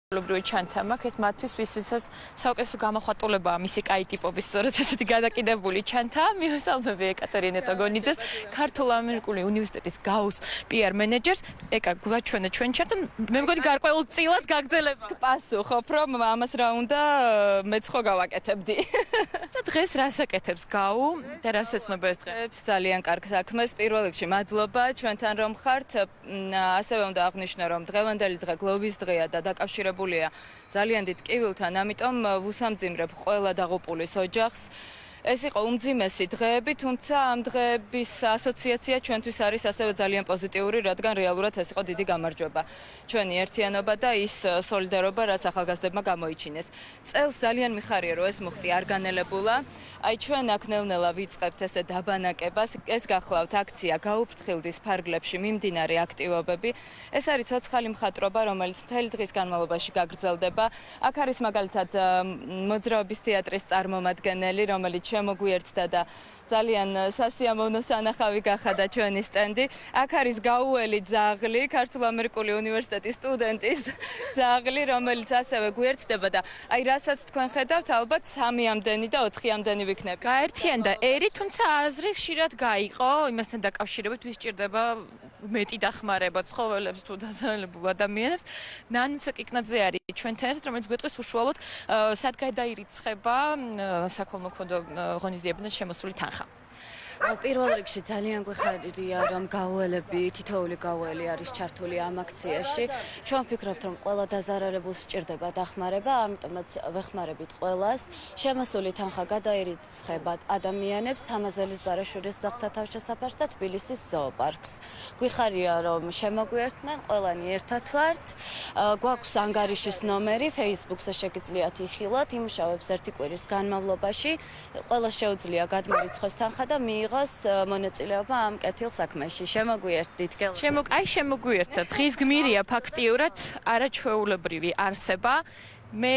ლობრივი ჩანთა მაქვს ეს მათთვის ვისაც საუკეთესო გამოხატულებაა მისი კაი ტიპობის სწორედ ესეთი გადაკიდებული ჩანთა მივესალმები ეკატერინე ტოგონიძეს ქართულ ამერიკული უნივერსიტეტის გაუს PR მენეჯერს ეკა გვაჩვენა ჩვენ ჩანთა მე მგონი გარკვეულწილად გაგრძელება პასუხობ რომ ამას რა უნდა მეც ხო გავაკეთებდი დღეს რას აკეთებს გაუ და რას ეცნობა ეს დღე ძალიან კარგ საქმეს პირველ რიგში მადლობა ჩვენთან რომ ხართ ასევე უნდა აღვნიშნო რომ დღევანდელი დღე გლოვის დღეა და დაკავშირებულია ძალიან დიდ ტკივილთან ამიტომ ვუსამძიმრებ ყველა დაღუპულის ოჯახს ეს იყო უმძიმესი დღეები, თუმცა ამ დღეების ასოციაცია ჩვენთვის არის ასევე ძალიან პოზიტიური, რადგან რეალურად ეს იყო დიდი გამარჯვება. ჩვენი ერთიანობა და ის სოლიდარობა, რაც ახალგაზრდებმა გამოიჩინეს. წელს ძალიან მიხარია, რომ ეს მუხტი არ განელებულა. აი ჩვენ აქ ნელ-ნელა ვიწყებთ ესე დაბანაკებას. ეს გახლავთ აქცია გაუფრთხილდის ფარგლებში მიმდინარე აქტივობები. ეს არის ცოცხალი მხატვრობა, რომელიც მთელი დღის განმავლობაში გაგრძელდება. აქ არის მაგალითად მოძრაობის თეატრის წარმომადგენელი, რომელიც შემოგვიერთდა და ძალიან სასიამოვნო სანახავი გახადა ჩვენი სტენდი. აქ არის გაუველი ძაღლი, ქართულ ამერიკული უნივერსიტეტის სტუდენტის ძაღლი, რომელიც ასევე გვერდდება და აი რასაც თქვენ ხედავთ, ალბათ 3-ამდენი და 4-ამდენი ვიქნები. გაერთიანდა ერი, თუმცა აზრი ხშირად გაიყო, იმასთან დაკავშირებით ვის სჭირდება მეტი დახმარება ცხოველებს თუ დაზარალებულ ადამიანებს. ნანუცა კიკნაძე არის ჩვენთან ერთად, რომელიც გვეტყვის უშუალოდ სად გადაირიცხება საქველმოქმედო ღონისძიებიდან შემოსული თანხა. პირველ რიგში ძალიან გვეხარია რომ გაუელები, თითოეული გაუელი არის ჩართული ამ აქციაში. ჩვენ ვფიქრობთ რომ ყველა დაზარალებულს სჭირდება დახმარება, ამიტომაც ვეხმარებით ყველას. შემოსული თანხა გადაირიცხება ადამიანებს თამაზელის ბარაშურის ძაღლთა თავშესაფარს და თბილისის ზოოპარკს. გვიხარია რომ შემოგვიერთდნენ, ყველანი ერთად ვართ. გვაქვს ანგარიშის ნომერი, Facebook-ზე შეგიძლიათ იხილოთ, იმუშავებს ერთი კვირის განმავლობაში. ყველას შეუძლია გადმოირიცხოს თანხა და იყოს მონაწილეობა ამ კეთილ საქმეში. შემოგვიერთდით. აი შემოგვიერთდა. დღის გმირია ფაქტიურად არაჩვეულებრივი არსება. მე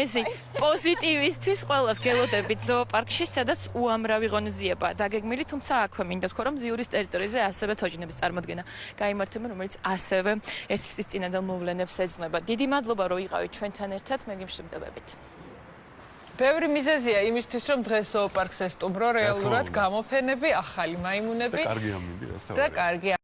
პოზიტივისთვის ყველას გელოდებით ზოოპარკში, სადაც უამრავი ღონისძიება დაგეგმილი, თუმცა აქვე მინდა თქვა, რომ ზიურის ტერიტორიაზე ასევე თოჯინების წარმოდგენა გაიმართება, რომელიც ასევე ერთი წლის წინანდელ მოვლენებს ეძღვნება. დიდი მადლობა, რომ იყავით ჩვენთან ერთად, მე გიმშვიდობებით. ბევრი მიზეზია იმისთვის, რომ დღეს ზოოპარკს ესტუმრო რეალურად გამოფენები, ახალი მაიმუნები და კარგი ამინდი, და კარგი